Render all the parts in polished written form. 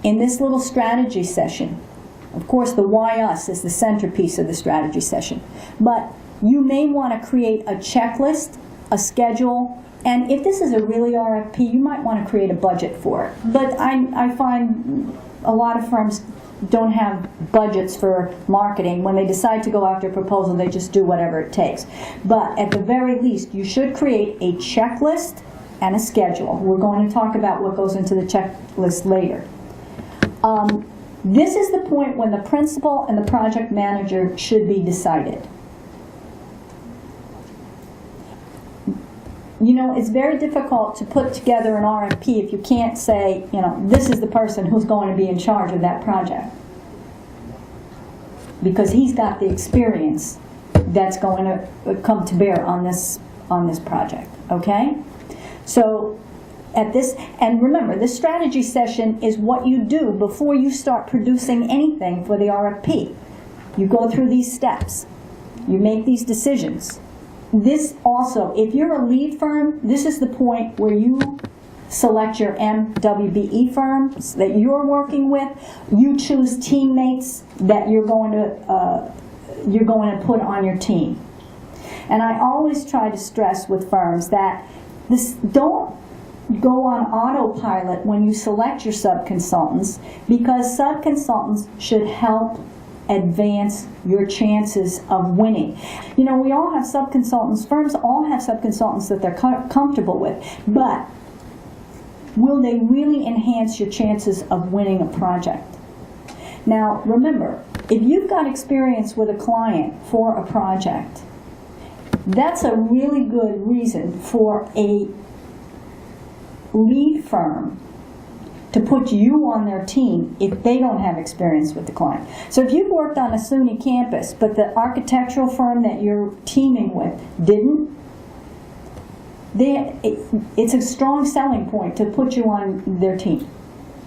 in this little strategy session, of course the why us is the centerpiece of the strategy session, but you may want to create a checklist, a schedule, and if this is a really RFP, you might want to create a budget for it. But I find a lot of firms don't have budgets for marketing. When they decide to go after a proposal, they just do whatever it takes. But at the very least, you should create a checklist and a schedule. We're going to talk about what goes into the checklist later. This is the point when the principal and the project manager should be decided. You know, it's very difficult to put together an RFP if you can't say, you know, this is the person who's going to be in charge of that project. Because he's got the experience that's going to come to bear on this project, okay? So, at this, and remember, this strategy session is what you do before you start producing anything for the RFP. You go through these steps. You make these decisions. This also, if you're a lead firm, this is the point where you select your MWBE firms that you're working with. You choose teammates that you're going to put on your team. And I always try to stress with firms that don't go on autopilot when you select your subconsultants, because subconsultants should help advance your chances of winning. You know, we all have subconsultants, firms all have subconsultants that they're comfortable with, but will they really enhance your chances of winning a project? Now, remember, if you've got experience with a client for a project, that's a really good reason for a lead firm to put you on their team if they don't have experience with the client. So if you've worked on a SUNY campus, but the architectural firm that you're teaming with didn't, it's a strong selling point to put you on their team.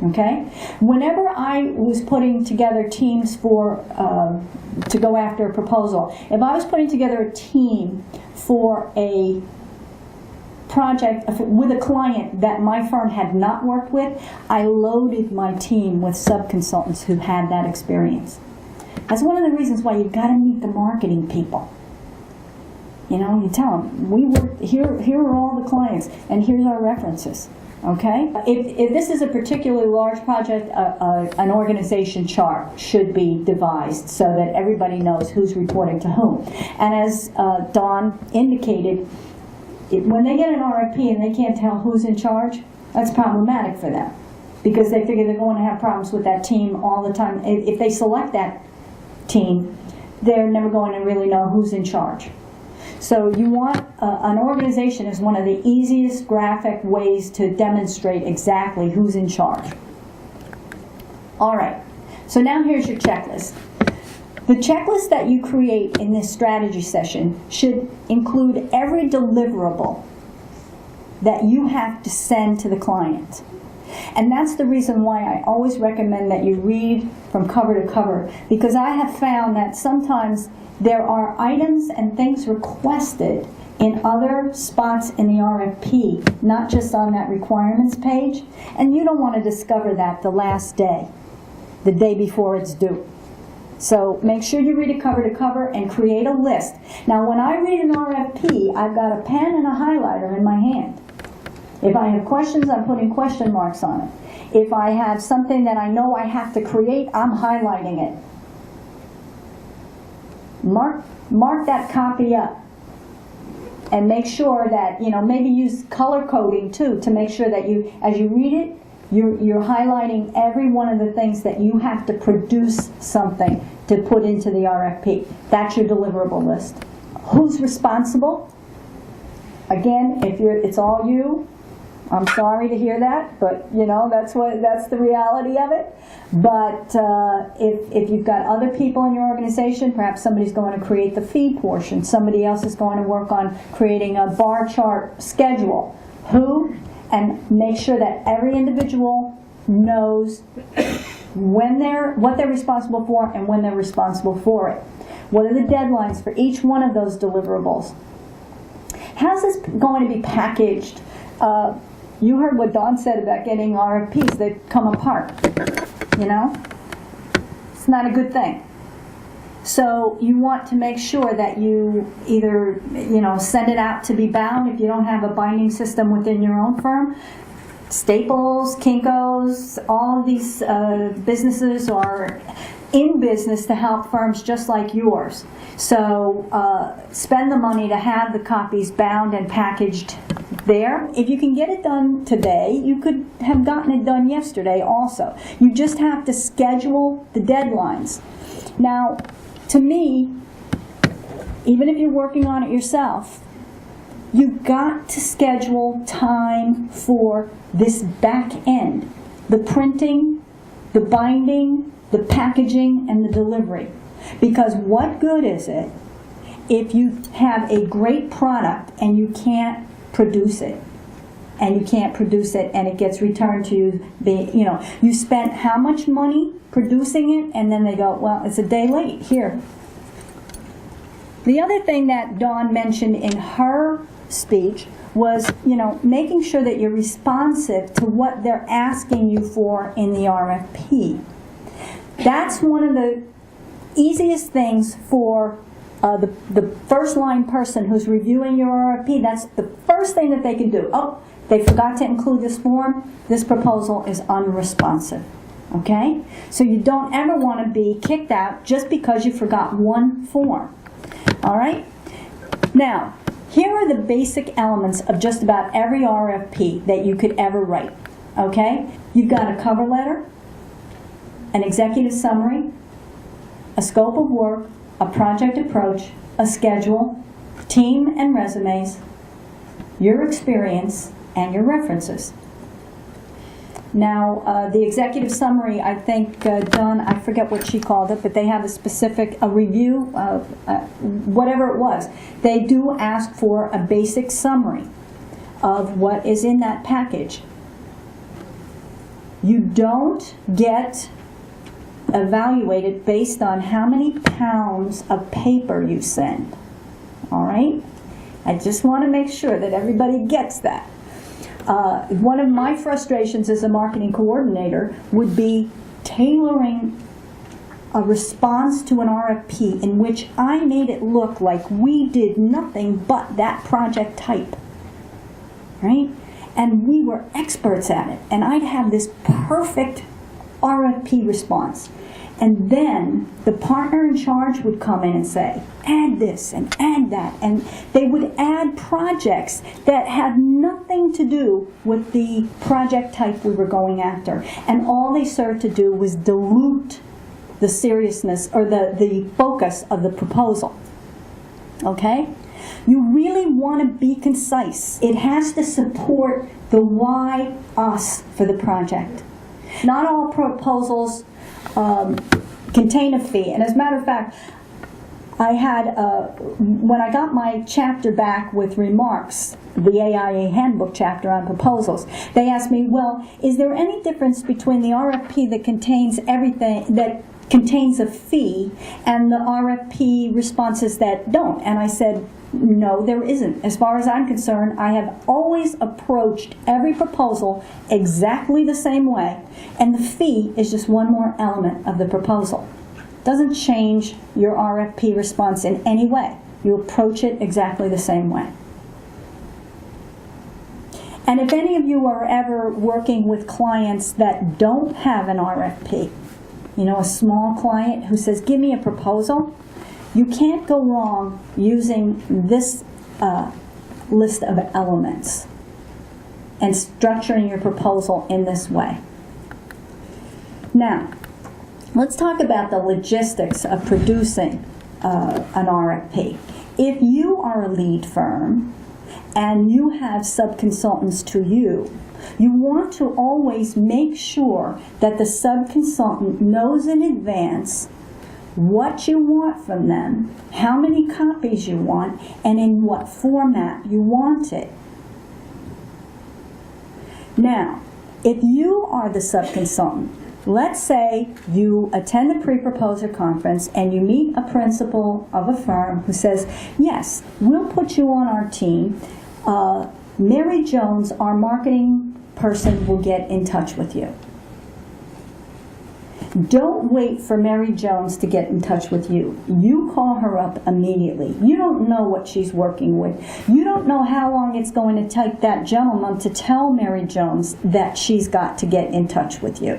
Okay? Whenever I was putting together teams for to go after a proposal, if I was putting together a team for a project with a client that my firm had not worked with, I loaded my team with subconsultants who had that experience. That's one of the reasons why you've got to meet the marketing people. You know, you tell them, we work here. Here are all the clients, and here's our references. Okay? If this is a particularly large project, an organization chart should be devised so that everybody knows who's reporting to whom. And as Dawn indicated, when they get an RFP and they can't tell who's in charge, that's problematic for them, because they figure they're going to have problems with that team all the time. If they select that team, they're never going to really know who's in charge. So you want, an organization is one of the easiest graphic ways to demonstrate exactly who's in charge. All right, so now here's your checklist. The checklist that you create in this strategy session should include every deliverable that you have to send to the client. And that's the reason why I always recommend that you read from cover to cover, because I have found that sometimes there are items and things requested in other spots in the RFP, not just on that requirements page, and you don't want to discover that the last day, the day before it's due. So make sure you read it cover to cover and create a list. Now when I read an RFP, I've got a pen and a highlighter in my hand. If I have questions, I'm putting question marks on it. If I have something that I know I have to create, I'm highlighting it. Mark that copy up. And make sure that, you know, maybe use color coding too, to make sure that you, as you read it, you're highlighting every one of the things that you have to produce something to put into the RFP. That's your deliverable list. Who's responsible? Again, if it's all you, I'm sorry to hear that, but you know, that's the reality of it. But if you've got other people in your organization, perhaps somebody's going to create the fee portion, somebody else is going to work on creating a bar chart schedule. Who? And make sure that every individual knows what they're responsible for and when they're responsible for it. What are the deadlines for each one of those deliverables? How's this going to be packaged You heard what Dawn said about getting RFPs that come apart, you know? It's not a good thing. So you want to make sure that you either, send it out to be bound if you don't have a binding system within your own firm. Staples, Kinko's, all of these businesses are in business to help firms just like yours. So spend the money to have the copies bound and packaged there. If you can get it done today, you could have gotten it done yesterday also. You just have to schedule the deadlines. Now, to me, even if you're working on it yourself, you've got to schedule time for this back end, the printing, the binding, the packaging, and the delivery. Because what good is it if you have a great product and you can't produce it? And you can't produce it and it gets returned to you, you spent how much money producing it, and then they go, well, it's a day late, here. The other thing that Dawn mentioned in her speech was, making sure that you're responsive to what they're asking you for in the RFP. That's one of the easiest things for the first line person who's reviewing your RFP. That's the first thing that they can do. Oh, they forgot to include this form. This proposal is unresponsive. Okay? So you don't ever want to be kicked out just because you forgot one form. All right? Now, here are the basic elements of just about every RFP that you could ever write. Okay? You've got a cover letter, an executive summary, a scope of work, a project approach, a schedule, team and resumes, your experience, and your references. Now, the executive summary, I think, Dawn, I forget what she called it, but they have a review, whatever it was. They do ask for a basic summary of what is in that package. You don't get evaluated based on how many pounds of paper you send. All right? I just want to make sure that everybody gets that. One of my frustrations as a marketing coordinator would be tailoring a response to an RFP in which I made it look like we did nothing but that project type, right? And we were experts at it, and I'd have this perfect RFP response. And then the partner in charge would come in and say, add this and add that. And they would add projects that had nothing to do with the project type we were going after. And all they served to do was dilute the seriousness or the focus of the proposal. Okay? You really want to be concise. It has to support the why us for the project. Not all proposals contain a fee. And as a matter of fact, I had, when I got my chapter back with remarks, the AIA handbook chapter on proposals, they asked me, well, is there any difference between the RFP that contains everything, that contains a fee, and the RFP responses that don't? And I said, no, there isn't. As far as I'm concerned, I have always approached every proposal exactly the same way, and the fee is just one more element of the proposal. It doesn't change your RFP response in any way. You approach it exactly the same way. And if any of you are ever working with clients that don't have an RFP, a small client who says, give me a proposal, you can't go wrong using this list of elements and structuring your proposal in this way. Now, let's talk about the logistics of producing an RFP. If you are a lead firm and you have sub-consultants to you, you want to always make sure that the sub-consultant knows in advance what you want from them, how many copies you want, and in what format you want it. Now, if you are the sub-consultant, let's say you attend the pre-proposer conference and you meet a principal of a firm who says, yes, we'll put you on our team. Mary Jones, our marketing person will get in touch with you. Don't wait for Mary Jones to get in touch with you. You call her up immediately. You don't know what she's working with. You don't know how long it's going to take that gentleman to tell Mary Jones that she's got to get in touch with you.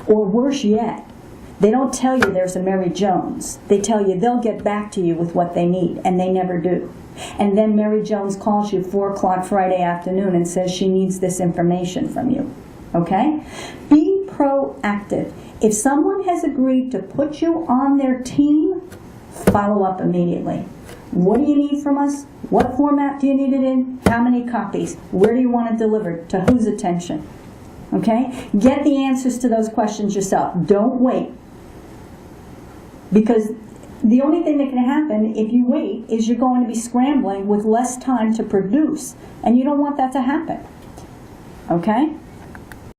Or worse yet, they don't tell you there's a Mary Jones. They tell you they'll get back to you with what they need, and they never do. And then Mary Jones calls you 4 o'clock Friday afternoon and says she needs this information from you. Okay? Be proactive. If someone has agreed to put you on their team, follow up immediately. What do you need from us? What format do you need it in? How many copies? Where do you want it delivered? To whose attention? Okay? Get the answers to those questions yourself. Don't wait. Because the only thing that can happen if you wait is you're going to be scrambling with less time to produce. And you don't want that to happen. Okay?